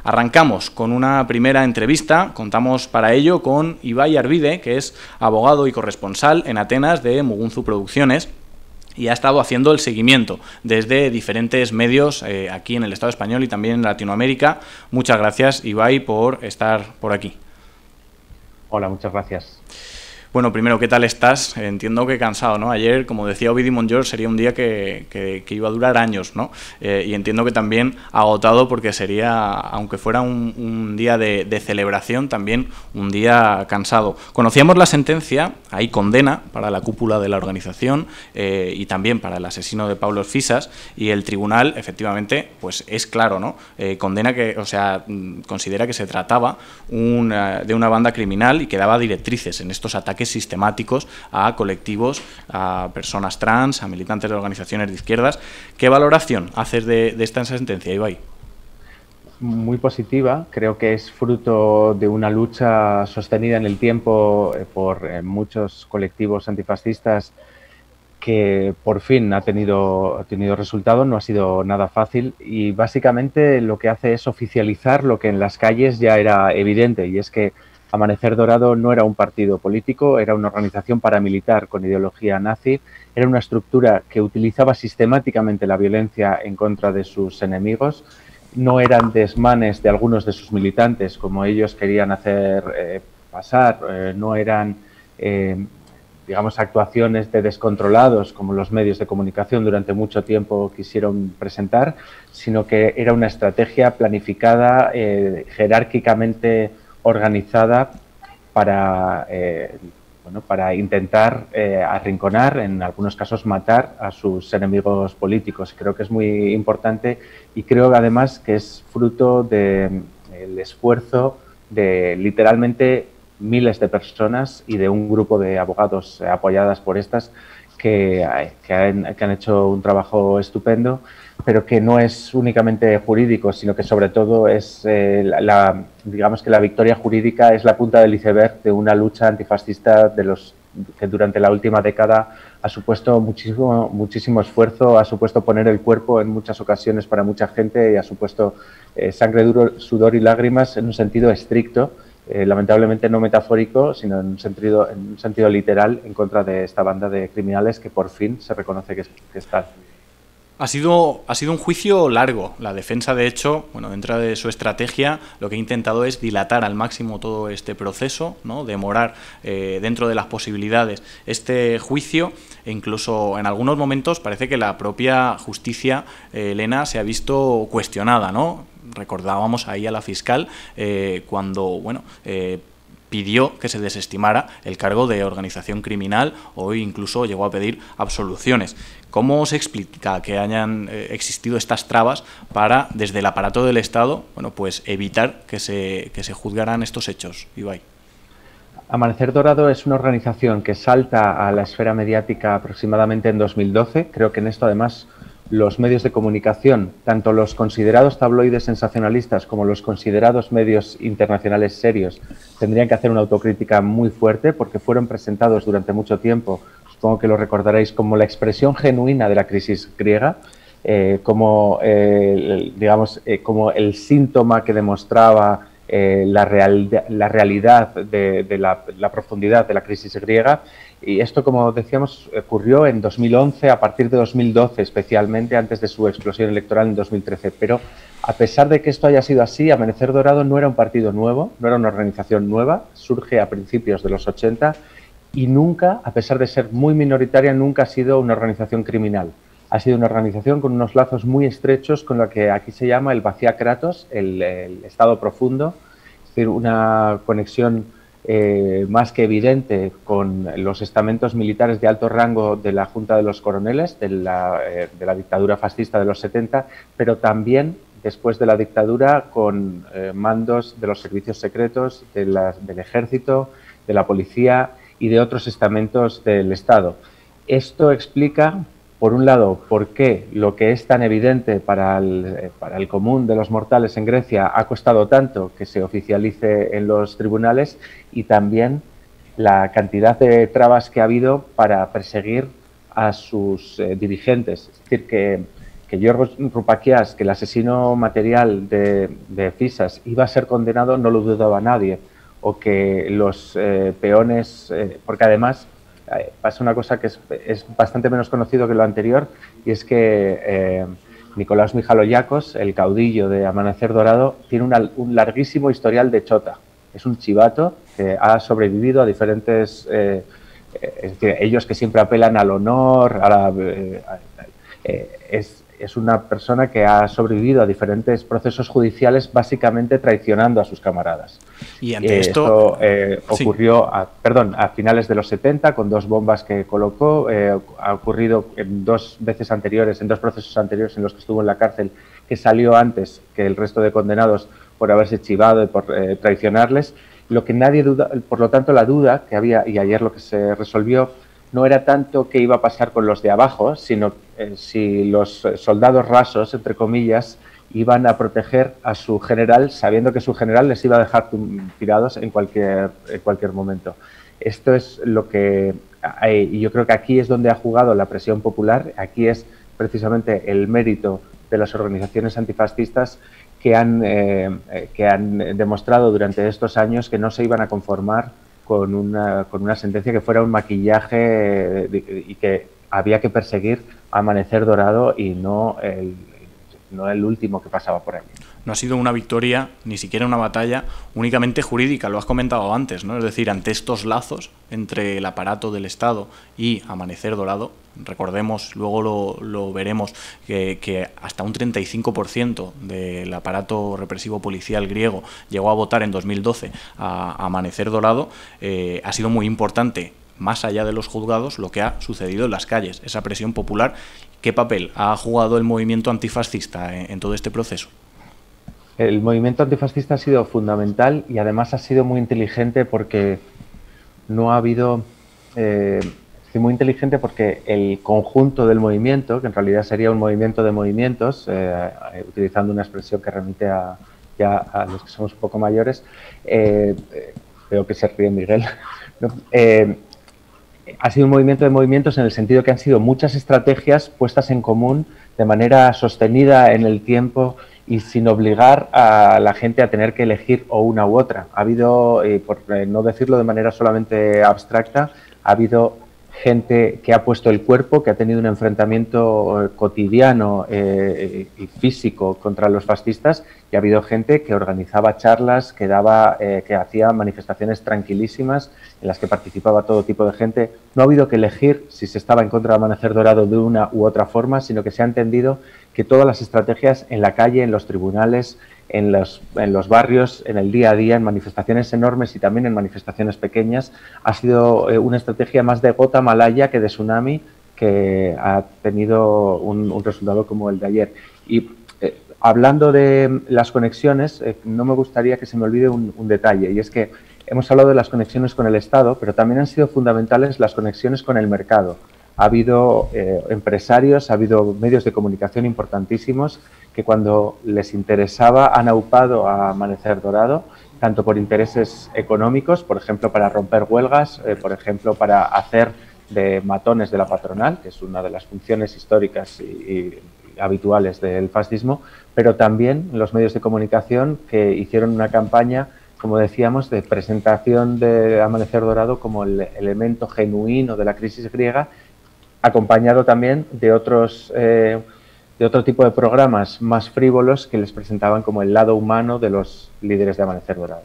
Arrancamos con una primera entrevista, contamos para ello con Ibai Arvide, que es abogado y corresponsal en Atenas de Mugunzu Producciones, y ha estado haciendo el seguimiento desde diferentes medios aquí en el Estado español y también en Latinoamérica. Muchas gracias, Ibai, por estar por aquí. Hola, muchas gracias. Bueno, primero, ¿qué tal estás? Entiendo que cansado, ¿no? Ayer, como decía Ovidi Montllor, sería un día que iba a durar años, ¿no? Y entiendo que también agotado porque sería, aunque fuera un día de celebración, también un día cansado. Conocíamos la sentencia, hay condena para la cúpula de la organización y también para el asesino de Pavlos Fyssas, y el tribunal, efectivamente, pues es claro, ¿no? Condena que, o sea, considera que se trataba de una banda criminal y que daba directrices en estos ataques sistemáticos a colectivos, a personas trans, a militantes de organizaciones de izquierdas. ¿Qué valoración haces de esta sentencia, Ibai? Muy positiva, creo que es fruto de una lucha sostenida en el tiempo por muchos colectivos antifascistas que por fin ha tenido resultado. No ha sido nada fácil y básicamente lo que hace es oficializar lo que en las calles ya era evidente, y es que Amanecer Dorado no era un partido político, era una organización paramilitar con ideología nazi, era una estructura que utilizaba sistemáticamente la violencia en contra de sus enemigos. No eran desmanes de algunos de sus militantes, como ellos querían hacer pasar, no eran, digamos, actuaciones de descontrolados, como los medios de comunicación durante mucho tiempo quisieron presentar, sino que era una estrategia planificada, jerárquicamente organizada para, para intentar arrinconar, en algunos casos matar a sus enemigos políticos. Creo que es muy importante y creo además que es fruto del esfuerzo de literalmente miles de personas y de un grupo de abogados apoyadas por estas que han hecho un trabajo estupendo, pero que no es únicamente jurídico, sino que sobre todo es, digamos que la victoria jurídica es la punta del iceberg de una lucha antifascista que durante la última década ha supuesto muchísimo esfuerzo, ha supuesto poner el cuerpo en muchas ocasiones para mucha gente y ha supuesto sangre, sudor y lágrimas en un sentido estricto, lamentablemente no metafórico, sino en un sentido literal, en contra de esta banda de criminales que por fin se reconoce que está. Ha sido un juicio largo. La defensa, de hecho, bueno, dentro de su estrategia, lo que ha intentado es dilatar al máximo todo este proceso, ¿no? Demorar dentro de las posibilidades este juicio, e incluso en algunos momentos parece que la propia justicia, Elena, se ha visto cuestionada, ¿no? Recordábamos ahí a la fiscal cuando, bueno, pidió que se desestimara el cargo de organización criminal o incluso llegó a pedir absoluciones. ¿Cómo se explica que hayan existido estas trabas para, desde el aparato del Estado, bueno, pues evitar que se juzgaran estos hechos, Ibai? Amanecer Dorado es una organización que salta a la esfera mediática aproximadamente en 2012. Creo que en esto, además, los medios de comunicación, tanto los considerados tabloides sensacionalistas como los considerados medios internacionales serios, tendrían que hacer una autocrítica muy fuerte porque fueron presentados durante mucho tiempo, supongo que lo recordaréis, como la expresión genuina de la crisis griega, como el síntoma que demostraba la realidad de la profundidad de la crisis griega. Y esto, como decíamos, ocurrió en 2011, a partir de 2012 especialmente, antes de su explosión electoral en 2013. Pero a pesar de que esto haya sido así, Amanecer Dorado no era un partido nuevo, no era una organización nueva, surge a principios de los 80 y nunca, a pesar de ser muy minoritaria, nunca ha sido una organización criminal. Ha sido una organización con unos lazos muy estrechos con lo que aquí se llama el Vacía Kratos, el Estado profundo, es decir, una conexión más que evidente con los estamentos militares de alto rango de la Junta de los Coroneles, de la dictadura fascista de los 70, pero también después de la dictadura con mandos de los servicios secretos, del ejército, de la policía y de otros estamentos del Estado. Esto explica, por un lado, por qué lo que es tan evidente para el común de los mortales en Grecia ha costado tanto que se oficialice en los tribunales, y también la cantidad de trabas que ha habido para perseguir a sus dirigentes. Es decir, que que Giorgos Roupakias, que el asesino material de Fisas iba a ser condenado, no lo dudaba nadie, o que los peones, porque además pasa una cosa que es bastante menos conocido que lo anterior, y es que Nicolás Mijalóyakos, el caudillo de Amanecer Dorado, tiene un larguísimo historial de chota. Es un chivato que ha sobrevivido a diferentes... es decir, ellos que siempre apelan al honor, es una persona que ha sobrevivido a diferentes procesos judiciales, básicamente traicionando a sus camaradas. Y ante esto ocurrió a finales de los 70 con 2 bombas que colocó. Ha ocurrido en 2 veces anteriores, en 2 procesos anteriores en los que estuvo en la cárcel, que salió antes que el resto de condenados por haberse chivado y por traicionarles. Lo que nadie duda, por lo tanto, la duda que había, y ayer lo que se resolvió, no era tanto qué iba a pasar con los de abajo, sino si los soldados rasos, entre comillas, iban a proteger a su general, sabiendo que su general les iba a dejar tirados en cualquier momento. Esto es lo que... y yo creo que aquí es donde ha jugado la presión popular, aquí es precisamente el mérito de las organizaciones antifascistas que han demostrado durante estos años que no se iban a conformar con una sentencia que fuera un maquillaje y que había que perseguir a Amanecer Dorado y no el último que pasaba por allí. No ha sido una victoria, ni siquiera una batalla únicamente jurídica, lo has comentado antes, ¿no? Es decir, ante estos lazos entre el aparato del Estado y Amanecer Dorado, recordemos, luego lo veremos, que hasta un 35% del aparato represivo policial griego llegó a votar en 2012 a Amanecer Dorado, ha sido muy importante, más allá de los juzgados, lo que ha sucedido en las calles, esa presión popular. ¿Qué papel ha jugado el movimiento antifascista en todo este proceso? El movimiento antifascista ha sido fundamental y además ha sido muy inteligente porque no ha habido... muy inteligente porque el conjunto del movimiento, que en realidad sería un movimiento de movimientos, utilizando una expresión que remite ya a los que somos un poco mayores, veo que se ríe Miguel, ¿no? Ha sido un movimiento de movimientos en el sentido que han sido muchas estrategias puestas en común de manera sostenida en el tiempo y sin obligar a la gente a tener que elegir o una u otra. Ha habido, por no decirlo de manera solamente abstracta, ha habido gente que ha puesto el cuerpo, que ha tenido un enfrentamiento cotidiano y físico contra los fascistas, y ha habido gente que organizaba charlas, que hacía manifestaciones tranquilísimas en las que participaba todo tipo de gente. No ha habido que elegir si se estaba en contra de Amanecer Dorado de una u otra forma, sino que se ha entendido que todas las estrategias en la calle, en los tribunales, en los barrios, en el día a día, en manifestaciones enormes y también en manifestaciones pequeñas, ha sido una estrategia más de gota malaya que de tsunami, que ha tenido un resultado como el de ayer. Y hablando de las conexiones, no me gustaría que se me olvide un detalle, y es que hemos hablado de las conexiones con el Estado, pero también han sido fundamentales las conexiones con el mercado. Ha habido empresarios, ha habido medios de comunicación importantísimos que cuando les interesaba han aupado a Amanecer Dorado, tanto por intereses económicos, por ejemplo, para romper huelgas, por ejemplo, para hacer de matones de la patronal, que es una de las funciones históricas y habituales del fascismo, pero también los medios de comunicación que hicieron una campaña, como decíamos, de presentación de Amanecer Dorado como el elemento genuino de la crisis griega, acompañado también de otro tipo de programas más frívolos que les presentaban como el lado humano de los líderes de Amanecer Dorado.